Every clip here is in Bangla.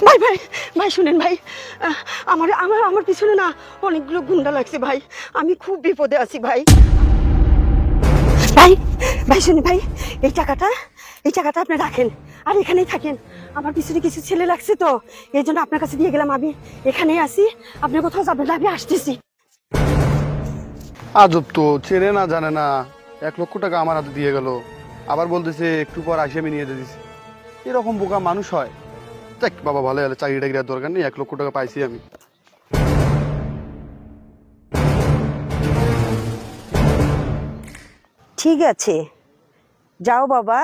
ভাই ভাই ভাই শুনেন ভাই, আমার আমার আমার পিছনে না অনেকগুলো গুন্ডা লাগছে ভাই, আমি খুব বিপদে আছি ভাই। ভাই ভাই শুনেন ভাই, এই টাকাটা আপনি রাখেন আর এখানেই থাকেন। আমার পিছনে কিছু ছেলে লাগছে তো, এই জন্য আপনার কাছে দিয়ে গেলাম। আমি এখানেই আসি, আপনি কোথাও যাবেন না, আমি আসতেছি। আজব তো, চেনে না জানে না, 1 লক্ষ টাকা আমার হাতে দিয়ে গেল, আবার বলতেছে একটু পর আসে আমি নিয়ে দিয়েছি। এরকম বোকা মানুষ হয়? দেখ বাবা, ভালো হলে চাকরি টাকরি দরকার নেই, 1 লক্ষ টাকা পাইছি আমি। ঠিক আছে, যাও বাবা,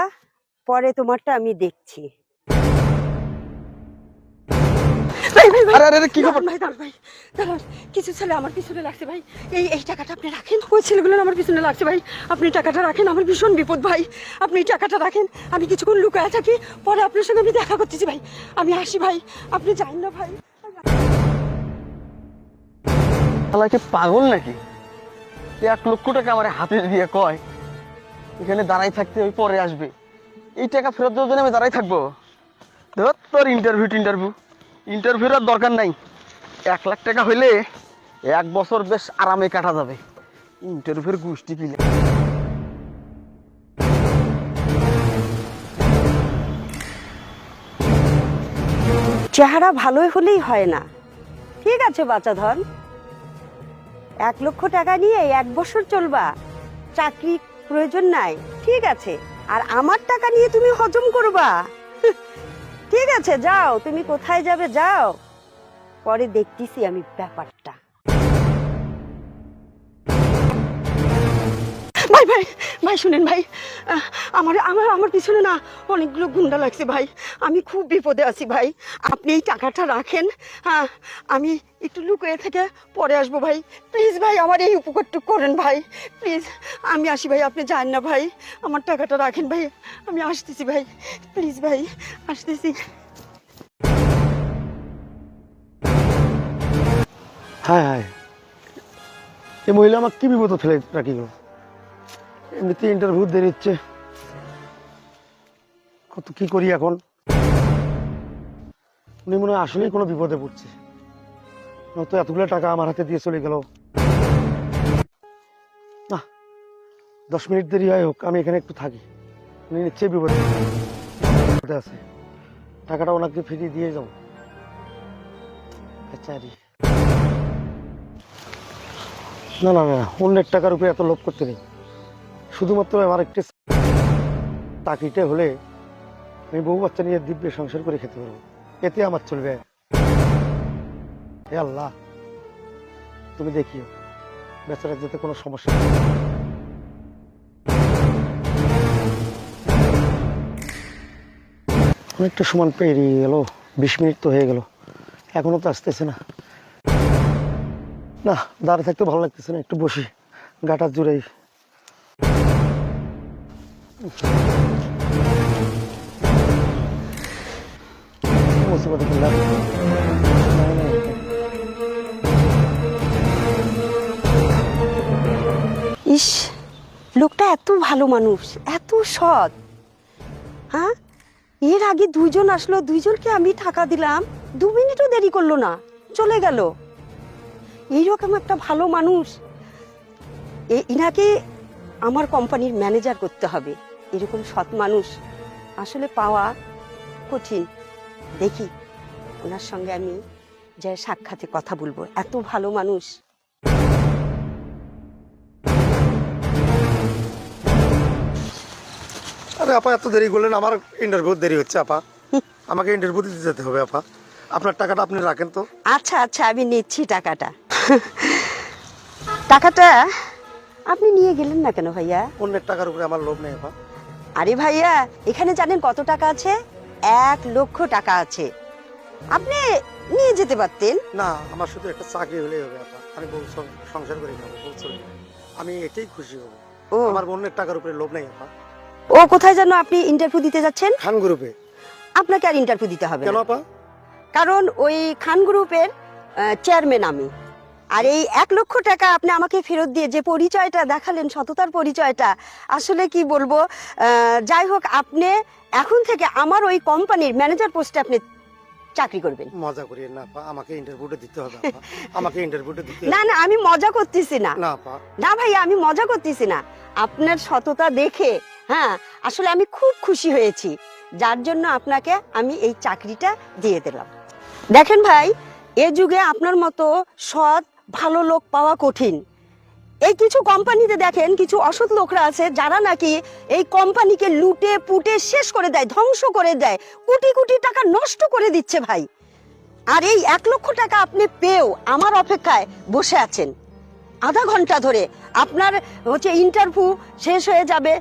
পরে তোমারটা আমি দেখছি। ভাই ভাই ভাই, আরে আরে আরে, কি খবর? ভাই দাঁড়ান ভাই, দাঁড়ান, কিছু ছেলে আমার পিছনে লাগছে ভাই। এই টাকাটা আপনি রাখেন, ওই ছেলেগুলো আমার পিছনে লাগছে ভাই, আপনি টাকাটা রাখেন, আমার ভীষণ বিপদ ভাই, আপনি টাকাটা রাখেন, আমি কিছুক্ষণ লুকায় থাকি, পরে আপনার সঙ্গে আমি দেখা করতেছি ভাই, আমি আসি ভাই, আপনি যান না ভাই। শালাকে পাগল নাকি? 1 লক্ষ টাকা আমার হাতে দিয়ে কয় এখানে দাঁড়াই থাকতে, ওই পরে আসবে। এই টাকা ফেরত দেওয়ার জন্য আমি দাঁড়াই থাকবো? ধর তোর ইন্টারভিউর আর দরকার নাই। 1 লাখ টাকা হইলে 1 বছর বেশ আরামে কাটা যাবে। ইন্টারভিউর গোষ্ঠী কিনে চেহারা ভালোই হলেই হয় না। ঠিক আছে বাচ্চাধন, 1 লক্ষ টাকা নিয়ে 1 বছর চলবা, চাকরি প্রয়োজন নাই, ঠিক আছে। আর আমার টাকা নিয়ে তুমি হজম করবা? ঠিক আছে, যাও, তুমি কোথায় যাবে যাও, পরে দেখতেছি আমি ব্যাপারটা। ভাই ভাই ভাই শুনেন ভাই, আমার আমার আমার পিছনে না অনেকগুলো গুন্ডা লাগছে ভাই, আমি খুব বিপদে আছি ভাই, আপনি এই টাকাটা রাখেন, আমি একটু লুকিয়ে থেকে পরে আসবো ভাই, প্লিজ ভাই আমার এই উপকারটুকু করেন ভাই, প্লিজ। আমি আসি ভাই, আপনি যান না ভাই, আমার টাকাটা রাখেন ভাই, আমি আসতেছি ভাই, প্লিজ ভাই, আসতেছি। হ্যাঁ হ্যাঁ, এই মহিলা আমাকে কি বিপদ ফেলে রাখি গো। এমনিতে ইন্টারভিউ দেরি হচ্ছে, কত কি করি এখন। উনি মনে হয় আসলেই কোনো বিপদে পড়ছে, নয়তো এতগুলো টাকা আমার হাতে দিয়ে চলে গেল। না, 10 মিনিট দেরি হয় হোক, আমি এখানে একটু থাকি। উনি নিশ্চয়ই বিপদে আছে, টাকাটা ওনাকে ফিরিয়ে দিয়ে যাবো। বেচারি। না না না, অন্যের টাকার উপরে এত লোভ করতে নেই। শুধুমাত্র আমার একটি চাকরিটা হলে আমি বউ বাচ্চা নিয়ে দিব্যে সংসার করে খেতে পারবো, এতে আমার চলবে। হে আল্লাহ, তুমি দেখিও বেচারা যাতে কোনো সমস্যা নেই। অনেকটা সমান পেরিয়ে গেল, 20 মিনিট তো হয়ে গেল, এখনো তো আসতেছে না। না, দাঁড়িয়ে থাকতে ভালো লাগতেছে না, একটু বসি, গাটা জুড়েই। ইস, লোকটা এত ভালো মানুষ, এত সৎ। হ্যাঁ, এর আগে দুইজন আসলো, দুইজনকে আমি টাকা দিলাম, 2 মিনিটও দেরি করলো না, চলে গেল। এইরকম একটা ভালো মানুষ, ইনাকে আমার কোম্পানির ম্যানেজার করতে হবে। এরকম সৎ মানুষ আসলে পাওয়া কঠিন। দেখি ওনার সঙ্গে আমি যে সাক্ষাতে কথা বলবো, এত ভালো মানুষ। আরে আপা, এত দেরি করলেন, আমার ইন্টারভিউ দেরি হচ্ছে আপা, আমাকে ইন্টারভিউ দিতে যেতে হবে আপা। আপনার টাকাটা আপনি রাখেন তো। আচ্ছা আচ্ছা, আমি নিচ্ছি টাকাটা। টাকাটা আপনি নিয়ে গেলেন না কেন ভাইয়া? অন্যের টাকার উপরে আমার লোভ নেই আপা। আরে ভাইয়া, এখানে জানেন কত টাকা আছে? 1 লক্ষ টাকা আছে, আপনি নিয়ে যেতে পারতেন। না, আমার শুধু একটা চাকরি হলেই হবে আপা, আমি বউ সংসার করে খাবো, বউ চলবে, আমি এটাই খুশি হবো। ও, আমার অন্যের টাকার উপরে লোভ নেই আপা। ও কোথায় যেন আপনি ইন্টারভিউ দিতে যাচ্ছেন? খান গ্রুপে। আপনাকে আর ইন্টারভিউ দিতে হবে কেন না, আপা? কারণ ওই খান গ্রুপের চেয়ারম্যান আমি। আর এই 1 লক্ষ টাকা আপনি আমাকে ফেরত দিয়ে যে পরিচয়টা দেখালেন, সততার পরিচয়টা, আসলে কি বলবো, যাই হোক, আপনি এখন থেকে আমার ওই কোম্পানির ম্যানেজার পোস্টে আপনি চাকরি করবেন। মজা করিয়ে না আপা, আমাকে ইন্টারভিউটা দিতে হবে আপা, আমাকে ইন্টারভিউটা দিতে না হবে। না, আমি মজা করতেছি না। না আপা, না ভাইয়া, আমি মজা করতেছি না। আপনার সততা দেখে হ্যাঁ আসলে আমি খুব খুশি হয়েছি, যার জন্য আপনাকে আমি এই চাকরিটা দিয়ে দিলাম। দেখেন ভাই, এ যুগে আপনার মতো সৎ ভালো লোক পাওয়া কঠিন। এই কিছু কোম্পানিতে দেখেন কিছু অসৎ লোকরা আছে যারা নাকি এই কোম্পানিকে লুটে পুটে শেষ করে দেয়, ধ্বংস করে দেয়, কোটি কোটি টাকা নষ্ট করে দিচ্ছে ভাই। আর এই 1 লক্ষ টাকা আপনি পেয়েও আমার অপেক্ষায় বসে আছেন আধা ঘন্টা ধরে। আপনার হচ্ছে ইন্টারভিউ শেষ হয়ে যাবে,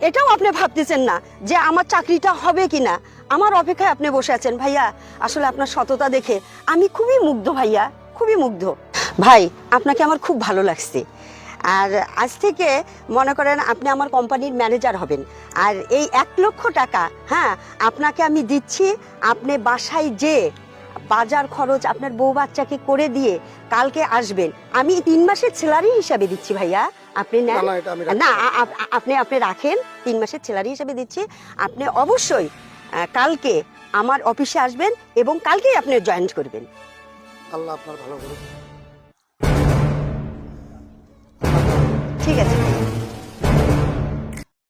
এটাও আপনি ভাবতেছেন না যে আমার চাকরিটা হবে কিনা। আমার অপেক্ষায় আপনি বসে আছেন। ভাইয়া আসলে আপনার সততা দেখে আমি খুবই মুগ্ধ ভাইয়া, খুবই মুগ্ধ। ভাই আপনাকে আমার খুব ভালো লাগছে। আর আজ থেকে মনে করেন আপনি আমার কোম্পানির ম্যানেজার হবেন। আর এই 1 লক্ষ টাকা হ্যাঁ আপনাকে আমি দিচ্ছি, আপনি বাসায় যে বাজার খরচ আপনার বউ বাচ্চাকে করে দিয়ে কালকে আসবেন। আমি 3 মাসের স্যালারি হিসাবে দিচ্ছি ভাইয়া, আপনি নেন। না, না, এটা আমি রাখতে না পারবো। আপনি রাখেন, 3 মাসের স্যালারি হিসাবে দিচ্ছি। আপনি অবশ্যই কালকে আমার অফিসে আসবেন এবং কালকেই আপনি জয়েন করবেন। আল্লাহ আপনার ভালো করুন। ঠিক আছে।